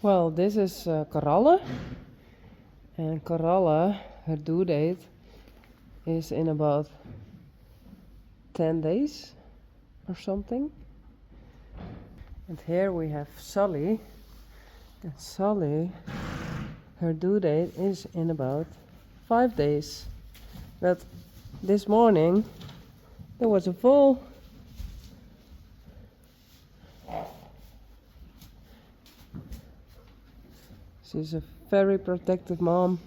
Well, this is Karalle. And Karalle, her due date is in about 10 days or something. And here we have Sully. And Sully, her due date is in about 5 days. But this morning there was a fall. She's a very protective mom.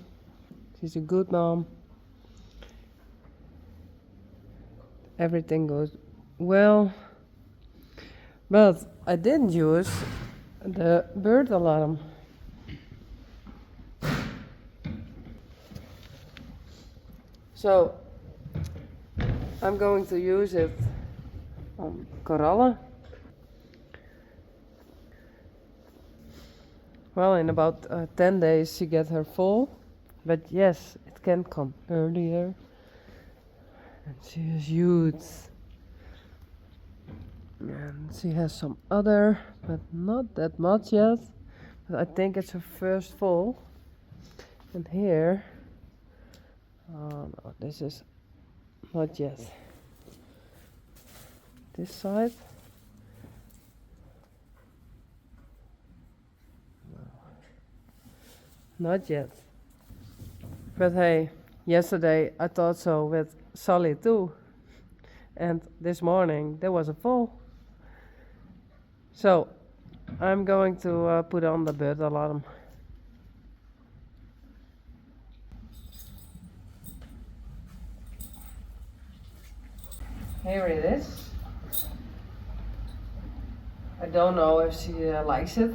She's a good mom. Everything goes well. But I didn't use the bird alarm. So I'm going to use it on Karalle. Well, in about 10 days she gets her fall. But yes, it can come earlier. And she is huge. And she has some other, but not that much yet. But I think it's her first fall. And here, oh no, this is not yet. This side. No. Not yet. But hey, yesterday I thought so with Sully too. And this morning there was a fall. So I'm going to put on the bird alarm. Here it is. I don't know if she likes it,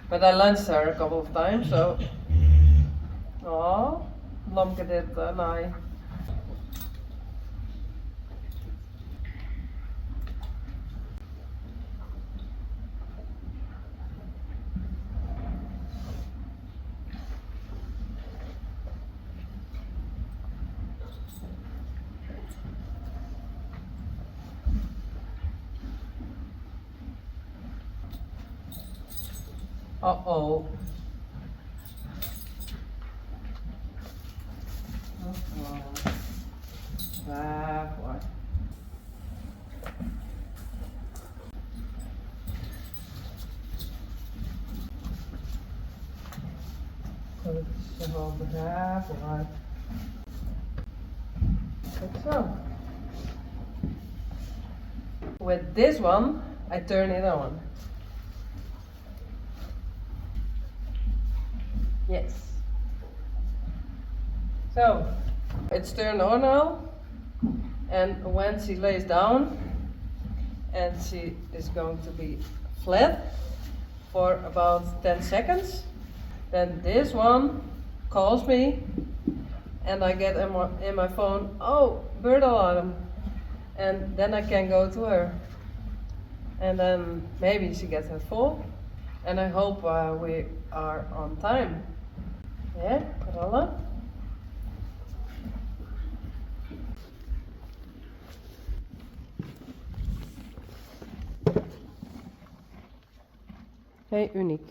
but I lunched her a couple of times, so. Oh, Blomke dit nee. Uh-oh. Waarvoor? Dat is wel braaf uit. Like so. With this one, I turn it on. Yes. So, it's turned on now. And when she lays down, and she is going to be flat for about 10 seconds, then this one calls me, and I get in my phone, oh, bird alarm, and then I can go to her, and then maybe she gets her full, and I hope we are on time. Yeah, Karalle? Hey, Uniek.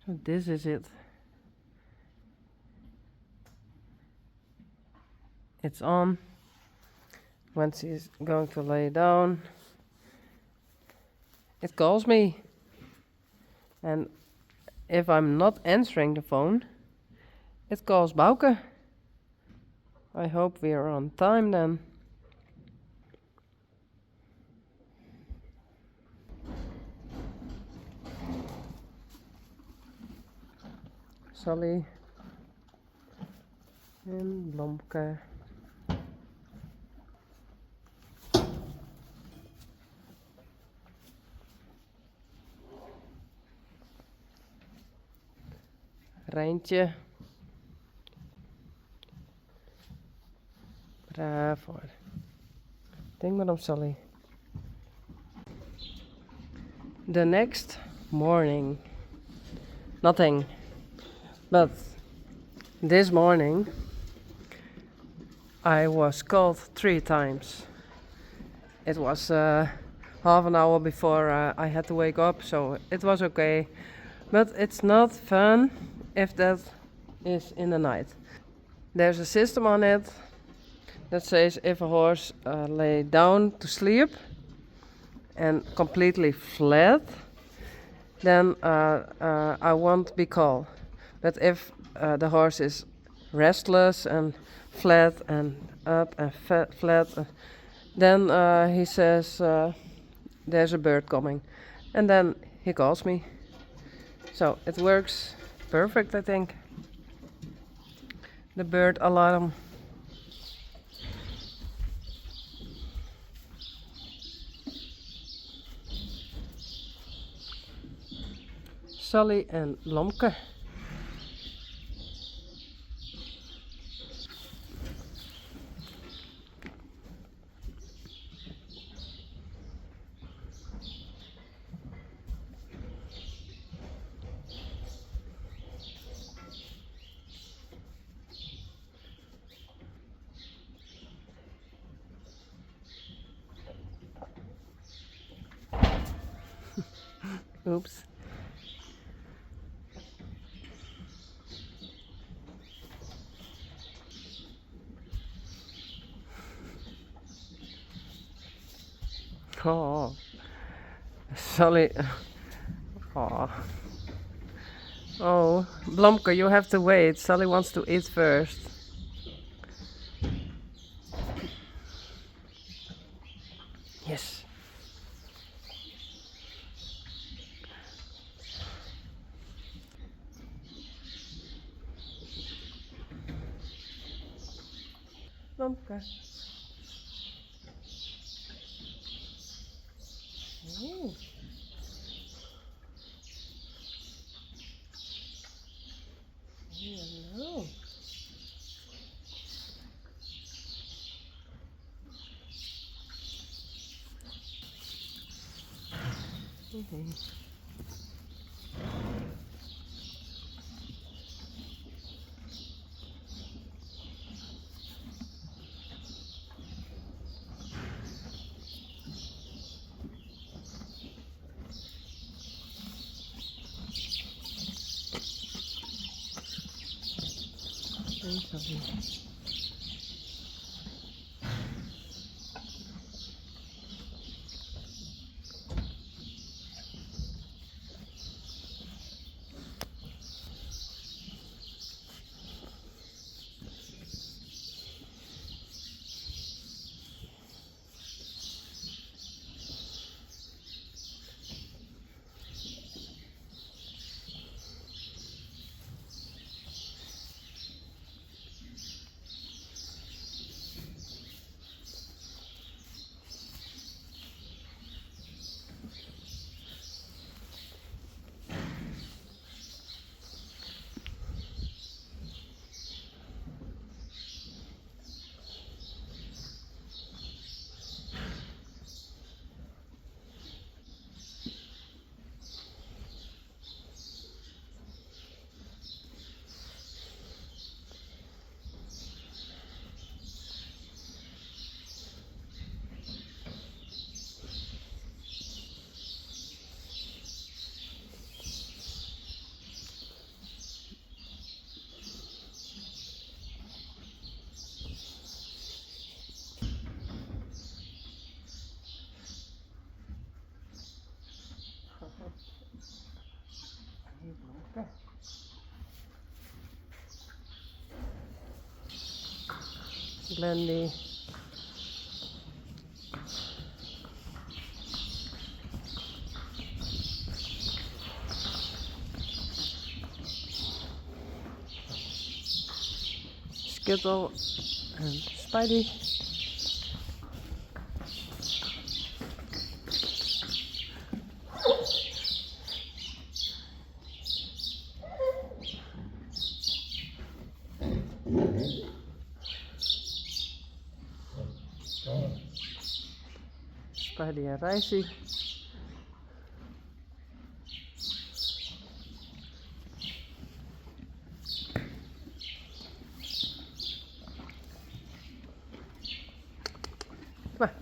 So this is it. It's on. When she's going to lay down, it calls me. And if I'm not answering the phone, it calls Bouke. I hope we are on time then. Sully en Blomke. Rijntje. Braaf hoor. Denk maar om Sally. The next morning. Nothing. But this morning I was called 3 times. It was half an hour before I had to wake up, so it was okay. But it's not fun if that is in the night. There's a system on it that says if a horse lay down to sleep and completely flat, then I won't be called. But if the horse is restless and flat and up and flat, then he says there's a bird coming, and then he calls me. So it works perfect, I think. The bird alarm. Sally and Blomke. Oops. Oh, Sally. Oh. Oh, Blomke, you have to wait. Sally wants to eat first. Yes. Blomke. Ooh. Hello. Okay. Blendy. Skittle and Spidey. Spidey en Rijsie. Maar.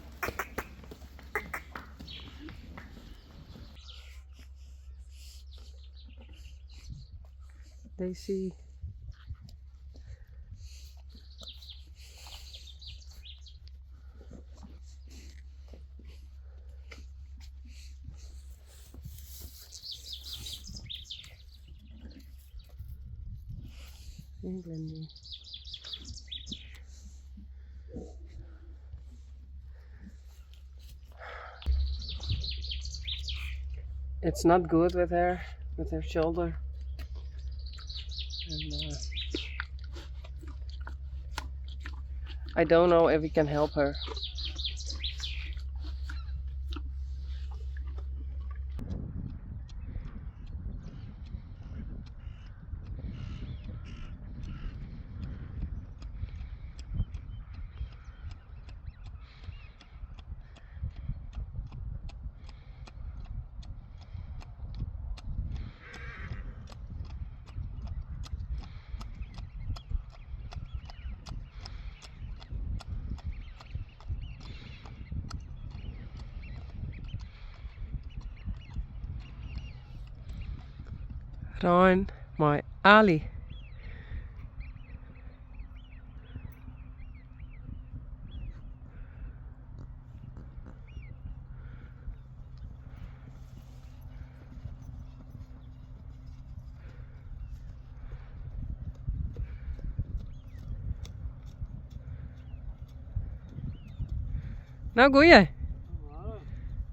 Daisy. En Glendy. It's not good with her shoulder. And, I don't know if we can help her. Ryan, my Ali. Nou, goeie.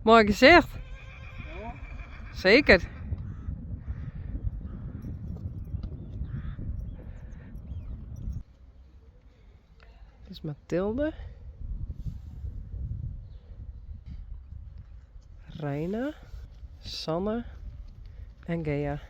Mooi gezicht. Zeker. Dit is Mathilde. Reina. Sanne. En Gea.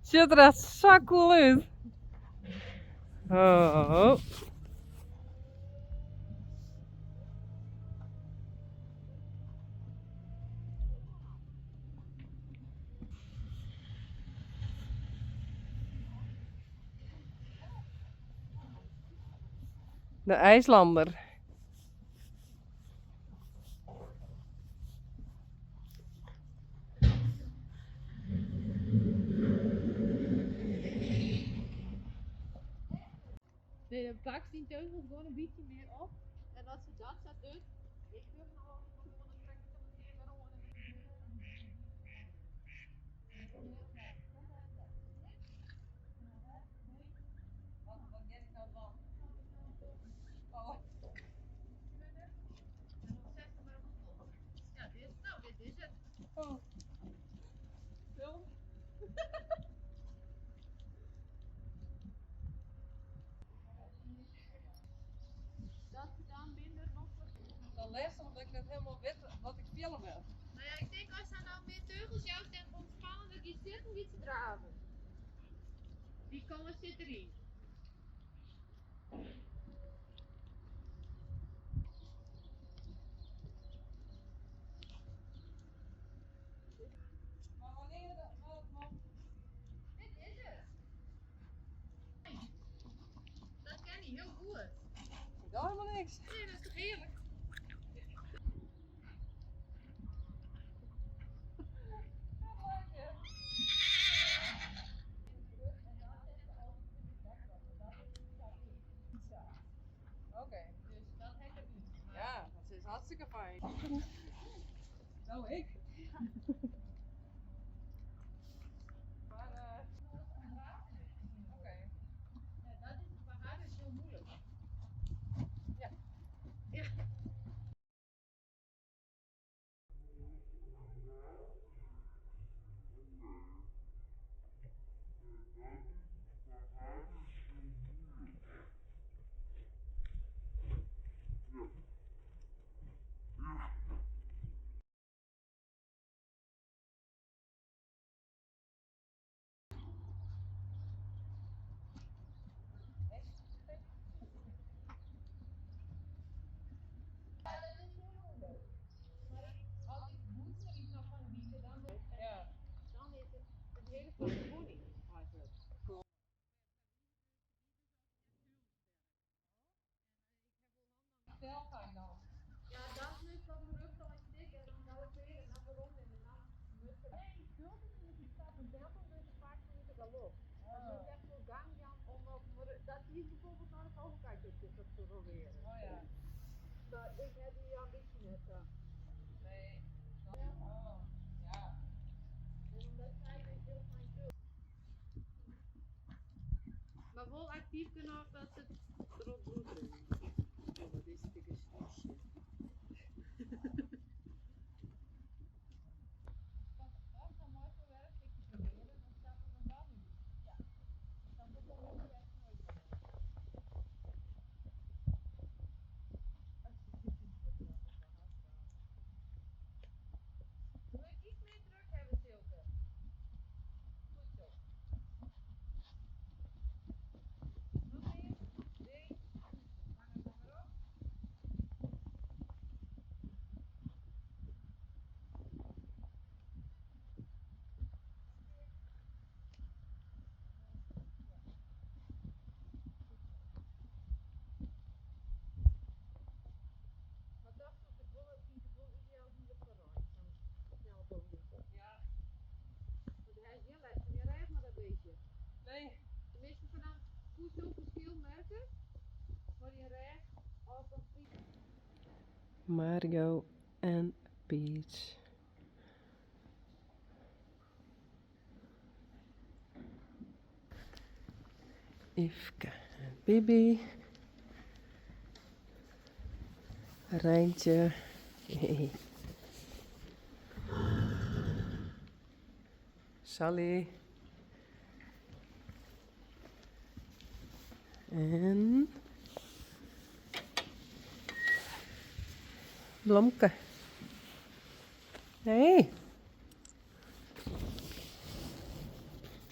Ziet er echt zo cool uit. Oh. De IJslander. Nee, dan pakt die teugel gewoon een beetje meer op. En als ze dat zet uit, ik durf nou ook nog gewoon een trekken van het hele rond. Wat jij nou van? Oh. En dan zet hem maar op de volgende. Ja, dit is het. Oh. Film. Dat ze dan minder nog wat. Dan leest omdat ik net helemaal weet wat ik filmen wil. Nou ja, ik denk als er nou meer teugels jouw en ontspannen, dat die zit om iets te dragen. Die komen zit erin. Maar wanneer dat mag. Dit is het. Dat ken je heel goed. Ik doe helemaal niks. Nee, dat is toch heerlijk? hartstikke fijn. Nou, ik. Maar, oké. Ja, dat is het. Maar haar is heel moeilijk. Ja. Ja. Als ik moet er iets nog van bieden, Ja. dan is het een hele fijne pony eigenlijk. Stel fijn dan. Ja, dan is dat mijn rug dan is dik en dan galopperen en dan weer rond en dan mutten. Nee, Gulden die staat een tempo dus een paar minuten galop. Dat is echt voor gangjan om op, maar dat is bijvoorbeeld naar de overkant te proberen. Oh ja. Maar ik heb die ambitie net. Nee. Oh, ja. En omdat zij dus heel fijn doet. Maar wel actief genoeg dat ze het erop bloed drinken. Oh, wat is dit een snoesje. Dat is dan mooi voor werk, ik proberen, dan staat er een bal in. Ja, dan wordt er ook echt nooit meer. Moet ik iets meer druk hebben, Silke? Goed zo. Nog meer? 3. Hang het dan maar op. Maar dat doet het wel, vind ik wel ideaal die op de rij. Zo'n snelle bovenste. Ja. Want hij is heel lekker. Je rijdt maar dat beetje. Nee. Tenminste, vanaf hoe zo'n verschil merken. Maar die rijdt als een friet. Mario en Peach. Yveske en Bibi. Rijntje. Sally. En Blomke. Hey.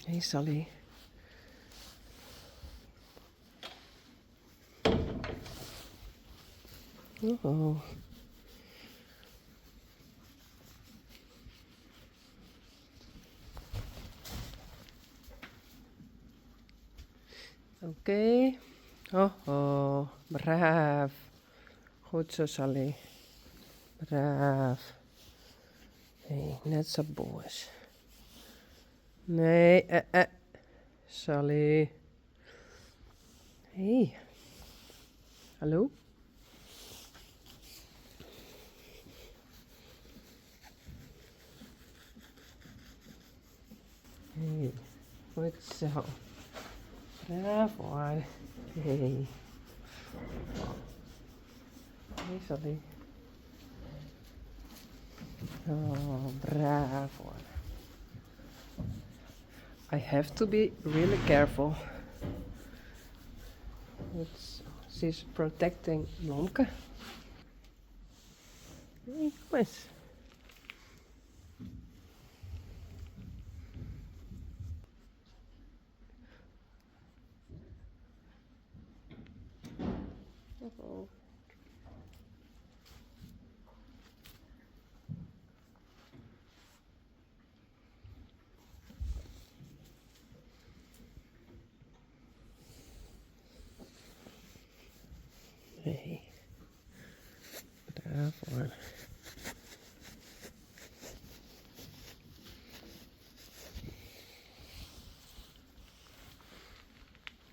Hey Sally. Oh. Oké. Oh, braaf. Goed zo, Sally. Braaf. Nee, net zo boos. Nee, Sally. Hey. Hallo? Hey. Goed zo. Braaf hoor. Hey. Hey, Sally. Oh, braaf hoor. I have to be really careful. She's protecting Blomke. Hey, kom eens. Oh. Hey. Braaf hoor.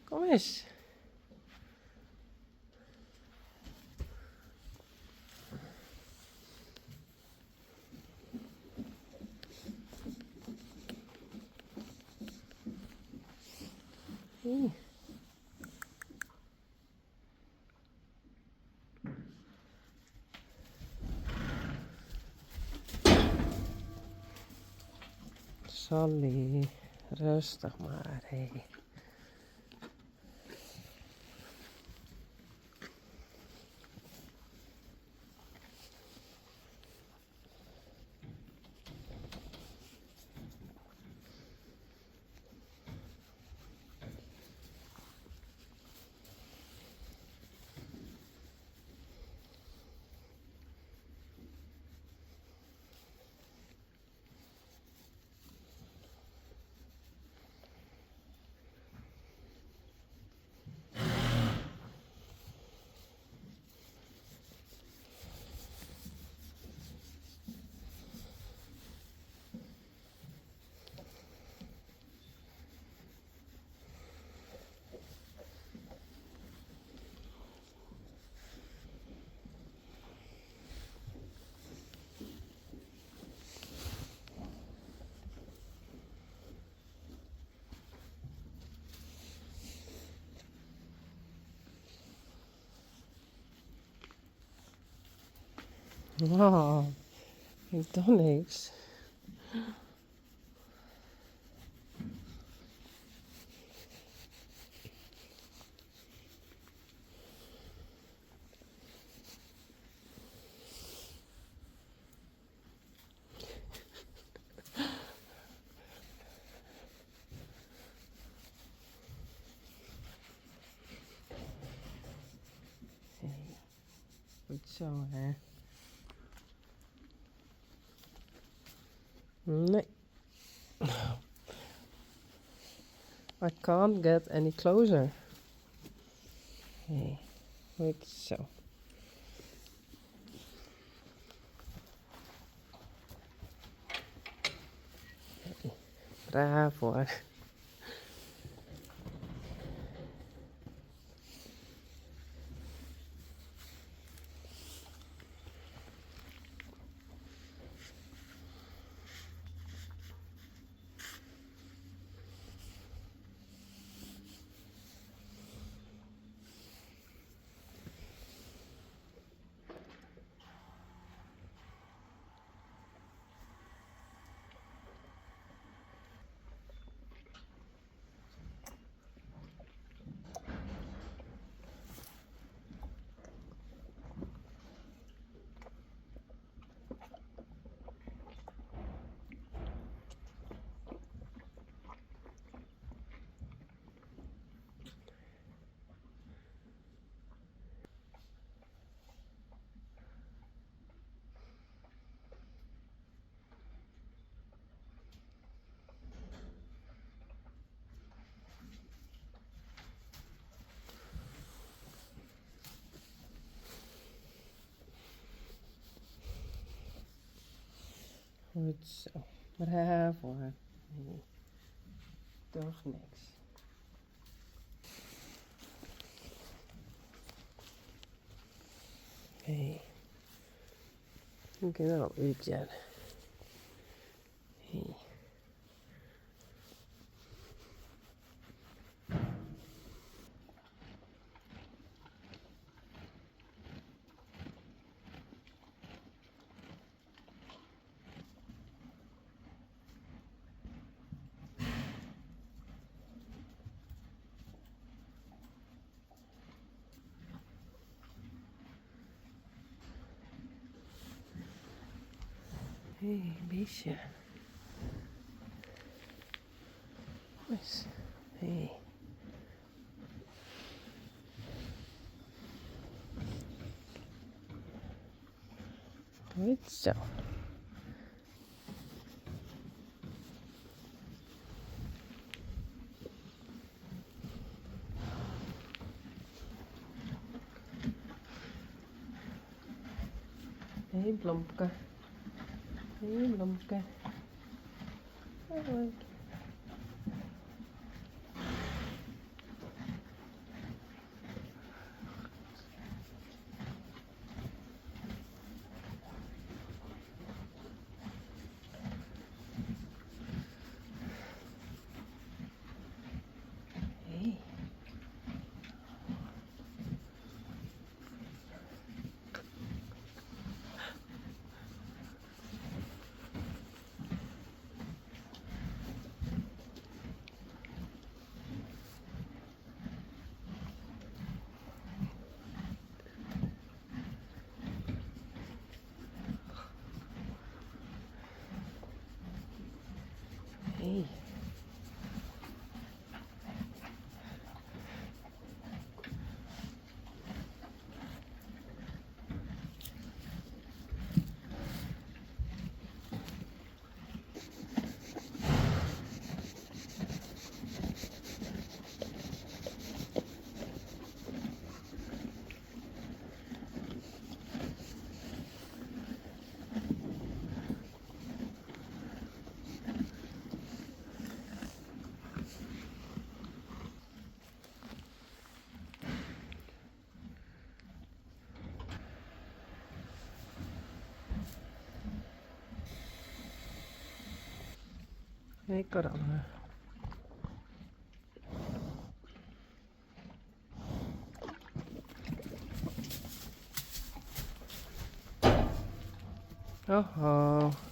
Kom eens. See. Sally, rustig maar, hé. Wow, ik doe niks. Goed zo, hè? Nee. I can't get any closer. Hey, goed zo. Bravo. Goed zo. Bravo. Nee, toch niks. Hey. Genau, Ötchen. Hey. Hey, beestje. Nice. Hey. Goed zo. Hey, Blomke. Hey, Blomke. Hoi. Hey. Ecco dan. Oh oh.